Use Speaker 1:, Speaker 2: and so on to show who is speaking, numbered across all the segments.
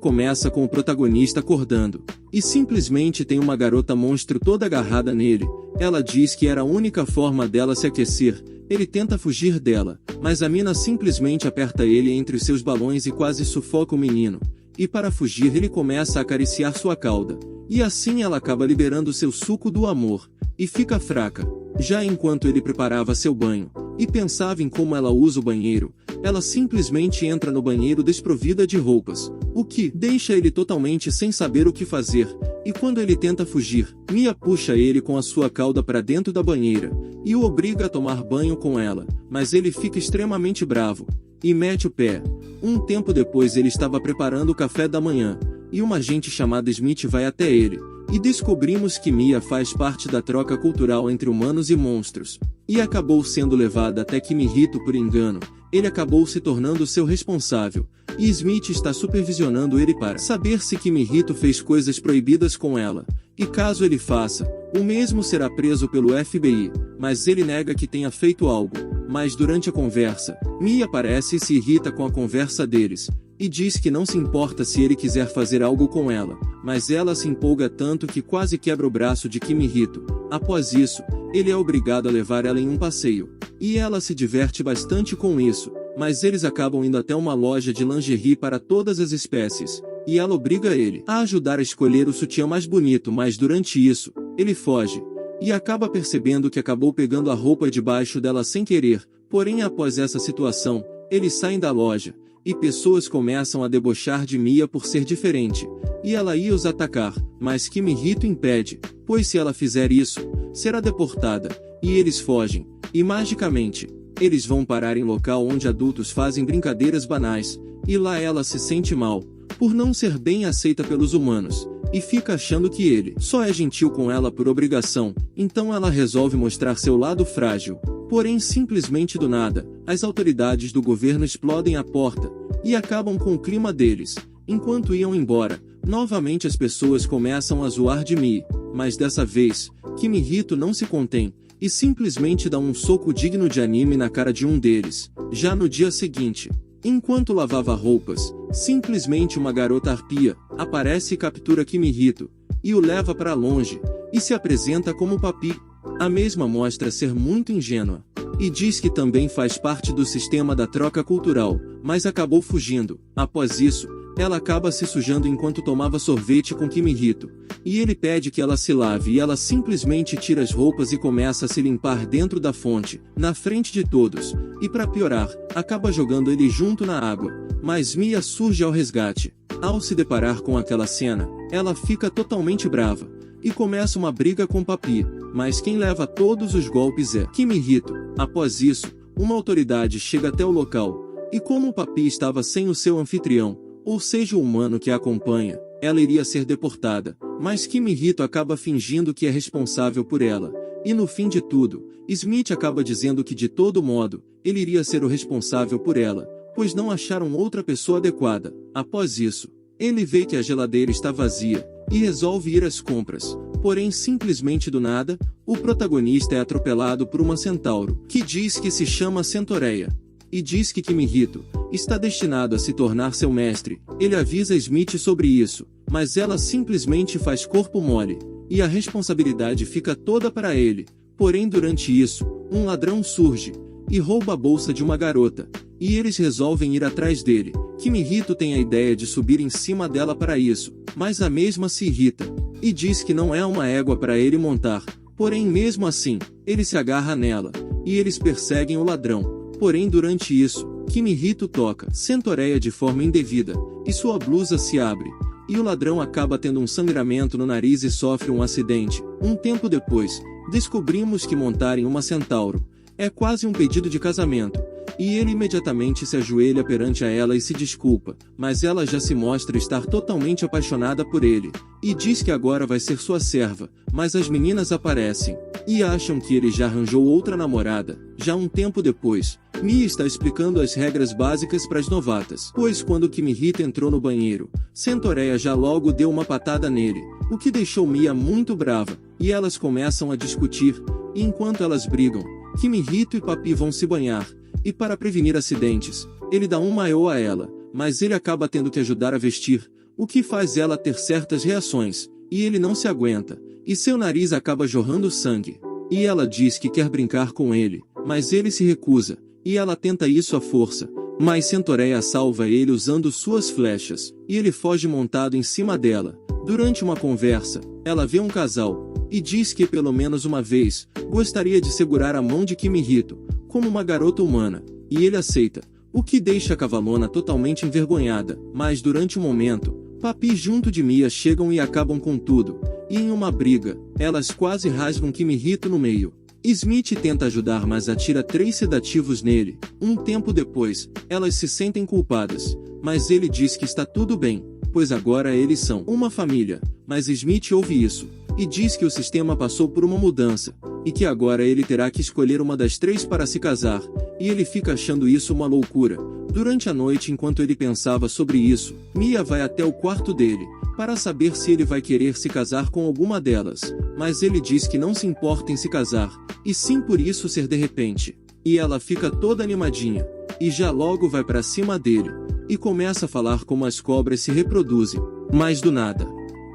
Speaker 1: Começa com o protagonista acordando, e simplesmente tem uma garota monstro toda agarrada nele. Ela diz que era a única forma dela se aquecer. Ele tenta fugir dela, mas a mina simplesmente aperta ele entre os seus balões e quase sufoca o menino. E para fugir ele começa a acariciar sua cauda. E assim ela acaba liberando seu suco do amor, e fica fraca. Já enquanto ele preparava seu banho, e pensava em como ela usa o banheiro, ela simplesmente entra no banheiro desprovida de roupas, o que deixa ele totalmente sem saber o que fazer. E quando ele tenta fugir, Mia puxa ele com a sua cauda para dentro da banheira, e o obriga a tomar banho com ela, mas ele fica extremamente bravo, e mete o pé. Um tempo depois ele estava preparando o café da manhã, e uma agente chamada Smith vai até ele, e descobrimos que Mia faz parte da troca cultural entre humanos e monstros, e acabou sendo levada até Kimihito por engano. Ele acabou se tornando seu responsável, e Smith está supervisionando ele para saber se Kimihito fez coisas proibidas com ela, e caso ele faça, o mesmo será preso pelo FBI, mas ele nega que tenha feito algo. Mas durante a conversa, Mia aparece e se irrita com a conversa deles, e diz que não se importa se ele quiser fazer algo com ela, mas ela se empolga tanto que quase quebra o braço de Kimihito. Após isso, ele é obrigado a levar ela em um passeio, e ela se diverte bastante com isso, mas eles acabam indo até uma loja de lingerie para todas as espécies, e ela obriga ele a ajudar a escolher o sutiã mais bonito, mas durante isso, ele foge, e acaba percebendo que acabou pegando a roupa debaixo dela sem querer. Porém, após essa situação, eles saem da loja, e pessoas começam a debochar de Mia por ser diferente, e ela ia os atacar, mas Kimihito impede, pois se ela fizer isso, será deportada, e eles fogem, e magicamente, eles vão parar em local onde adultos fazem brincadeiras banais, e lá ela se sente mal, por não ser bem aceita pelos humanos, e fica achando que ele só é gentil com ela por obrigação. Então ela resolve mostrar seu lado frágil. Porém, simplesmente do nada, as autoridades do governo explodem a porta, e acabam com o clima deles. Enquanto iam embora, novamente as pessoas começam a zoar de Mi, mas dessa vez, Kimihito não se contém, e simplesmente dá um soco digno de anime na cara de um deles. Já no dia seguinte, enquanto lavava roupas, simplesmente uma garota arpia aparece e captura Kimihito, e o leva para longe, e se apresenta como Papi. A mesma mostra ser muito ingênua, e diz que também faz parte do sistema da troca cultural, mas acabou fugindo. Após isso, ela acaba se sujando enquanto tomava sorvete com Kimihito, e ele pede que ela se lave e ela simplesmente tira as roupas e começa a se limpar dentro da fonte, na frente de todos, e para piorar, acaba jogando ele junto na água, mas Mia surge ao resgate. Ao se deparar com aquela cena, ela fica totalmente brava, e começa uma briga com Papi, mas quem leva todos os golpes é Kimihito. Após isso, uma autoridade chega até o local, e como o Papi estava sem o seu anfitrião, ou seja o humano que a acompanha, ela iria ser deportada, mas Kimihito acaba fingindo que é responsável por ela, e no fim de tudo, Smith acaba dizendo que de todo modo, ele iria ser o responsável por ela, pois não acharam outra pessoa adequada. Após isso, ele vê que a geladeira está vazia, e resolve ir às compras, porém simplesmente do nada, o protagonista é atropelado por uma centauro, que diz que se chama Centoreia, e diz que Kimihito está destinado a se tornar seu mestre. Ele avisa Smith sobre isso, mas ela simplesmente faz corpo mole, e a responsabilidade fica toda para ele. Porém durante isso, um ladrão surge, e rouba a bolsa de uma garota, e eles resolvem ir atrás dele. Kimihito tem a ideia de subir em cima dela para isso, mas a mesma se irrita, e diz que não é uma égua para ele montar. Porém mesmo assim, ele se agarra nela, e eles perseguem o ladrão. Porém durante isso, Kimihito toca Centoreia de forma indevida, e sua blusa se abre, e o ladrão acaba tendo um sangramento no nariz e sofre um acidente. Um tempo depois, descobrimos que montar em uma centauro é quase um pedido de casamento, e ele imediatamente se ajoelha perante a ela e se desculpa, mas ela já se mostra estar totalmente apaixonada por ele, e diz que agora vai ser sua serva, mas as meninas aparecem, e acham que ele já arranjou outra namorada. Já um tempo depois, Mia está explicando as regras básicas para as novatas, pois quando Kimihito entrou no banheiro, Centoreia já logo deu uma patada nele, o que deixou Mia muito brava, e elas começam a discutir, e enquanto elas brigam, Kimihito e Papi vão se banhar, e para prevenir acidentes, ele dá um maiô a ela, mas ele acaba tendo que ajudar a vestir, o que faz ela ter certas reações, e ele não se aguenta, e seu nariz acaba jorrando sangue. E ela diz que quer brincar com ele, mas ele se recusa, e ela tenta isso à força, mas Centoreia salva ele usando suas flechas, e ele foge montado em cima dela. Durante uma conversa, ela vê um casal, e diz que pelo menos uma vez, gostaria de segurar a mão de Kimihito, como uma garota humana, e ele aceita, o que deixa a cavalona totalmente envergonhada, mas durante um momento, Papi junto de Mia chegam e acabam com tudo, e em uma briga, elas quase rasgam Kimihito no meio. Smith tenta ajudar mas atira 3 sedativos nele. Um tempo depois, elas se sentem culpadas, mas ele diz que está tudo bem, pois agora eles são uma família. Mas Smith ouve isso, e diz que o sistema passou por uma mudança, e que agora ele terá que escolher uma das 3 para se casar, e ele fica achando isso uma loucura. Durante a noite enquanto ele pensava sobre isso, Mia vai até o quarto dele, para saber se ele vai querer se casar com alguma delas, mas ele diz que não se importa em se casar, e sim por isso ser de repente. E ela fica toda animadinha, e já logo vai para cima dele, e começa a falar como as cobras se reproduzem, mas do nada.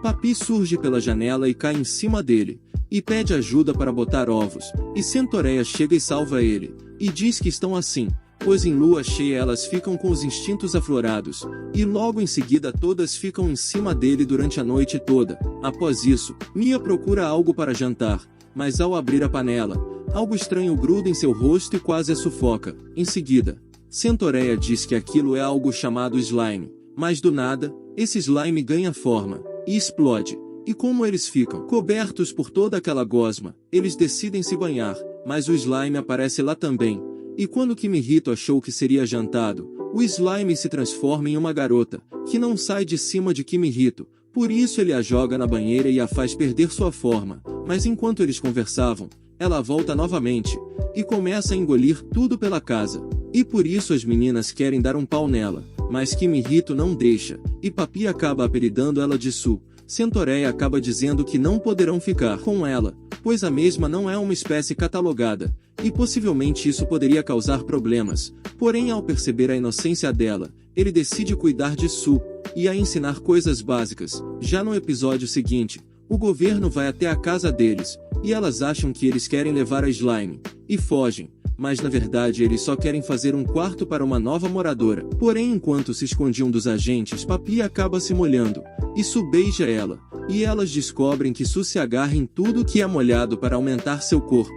Speaker 1: Papi surge pela janela e cai em cima dele, e pede ajuda para botar ovos, e Centoreia chega e salva ele, e diz que estão assim, pois em lua cheia elas ficam com os instintos aflorados, e logo em seguida todas ficam em cima dele durante a noite toda. Após isso, Mia procura algo para jantar, mas ao abrir a panela, algo estranho gruda em seu rosto e quase a sufoca. Em seguida, Centoreia diz que aquilo é algo chamado slime, mas do nada, esse slime ganha forma, e explode. E como eles ficam cobertos por toda aquela gosma, eles decidem se banhar, mas o slime aparece lá também. E quando Kimihito achou que seria jantado, o slime se transforma em uma garota, que não sai de cima de Kimihito, por isso ele a joga na banheira e a faz perder sua forma, mas enquanto eles conversavam, ela volta novamente, e começa a engolir tudo pela casa, e por isso as meninas querem dar um pau nela, mas Kimihito não deixa, e Papi acaba apelidando ela de Su. Centoreia acaba dizendo que não poderão ficar com ela, pois a mesma não é uma espécie catalogada, e possivelmente isso poderia causar problemas, porém ao perceber a inocência dela, ele decide cuidar de Su, e a ensinar coisas básicas. Já no episódio seguinte, o governo vai até a casa deles, e elas acham que eles querem levar a Slime, e fogem, mas na verdade eles só querem fazer um quarto para uma nova moradora. Porém enquanto se escondiam dos agentes, Papi acaba se molhando, e Su beija ela, e elas descobrem que Su se agarra em tudo que é molhado para aumentar seu corpo.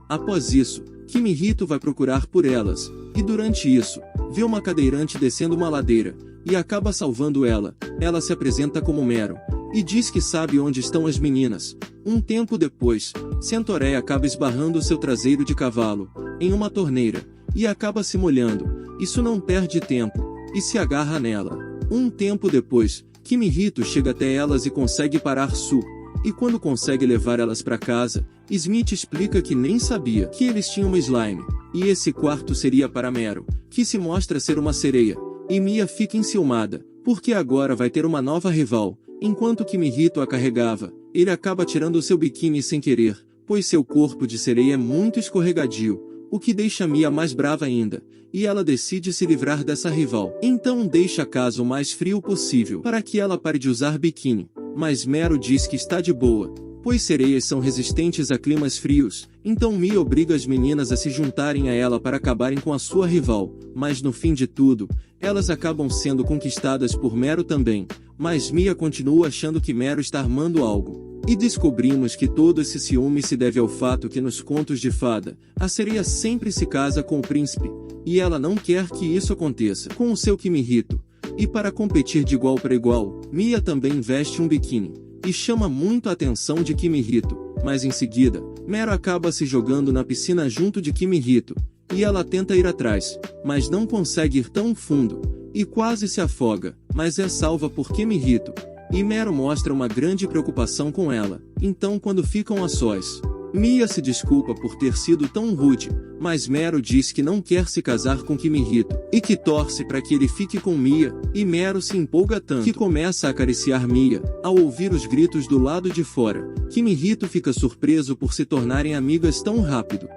Speaker 1: Após isso, Kimihito vai procurar por elas, e durante isso, vê uma cadeirante descendo uma ladeira, e acaba salvando ela. Ela se apresenta como Mero, e diz que sabe onde estão as meninas. Um tempo depois, Centoreia acaba esbarrando seu traseiro de cavalo em uma torneira, e acaba se molhando. Isso não perde tempo, e se agarra nela. Um tempo depois, Kimihito chega até elas e consegue parar Su, e quando consegue levar elas para casa, Smith explica que nem sabia que eles tinham uma slime, e esse quarto seria para Mero, que se mostra ser uma sereia, e Mia fica enciumada, porque agora vai ter uma nova rival. Enquanto Kimihito a carregava, ele acaba tirando seu biquíni sem querer, pois seu corpo de sereia é muito escorregadio, o que deixa Mia mais brava ainda, e ela decide se livrar dessa rival. Então deixa a casa o mais frio possível para que ela pare de usar biquíni, mas Mero diz que está de boa, pois sereias são resistentes a climas frios, então Mia obriga as meninas a se juntarem a ela para acabarem com a sua rival, mas no fim de tudo, elas acabam sendo conquistadas por Mero também, mas Mia continua achando que Mero está armando algo. E descobrimos que todo esse ciúme se deve ao fato que nos contos de fada, a sereia sempre se casa com o príncipe, e ela não quer que isso aconteça com o seu Kimihito. E para competir de igual para igual, Mia também veste um biquíni, e chama muito a atenção de Kimihito, mas em seguida, Mero acaba se jogando na piscina junto de Kimihito, e ela tenta ir atrás, mas não consegue ir tão fundo, e quase se afoga, mas é salva por Kimihito, e Mero mostra uma grande preocupação com ela. Então quando ficam a sós, Mia se desculpa por ter sido tão rude, mas Mero diz que não quer se casar com Kimihito, e que torce para que ele fique com Mia, e Mero se empolga tanto que começa a acariciar Mia. Ao ouvir os gritos do lado de fora, Kimihito fica surpreso por se tornarem amigas tão rápido.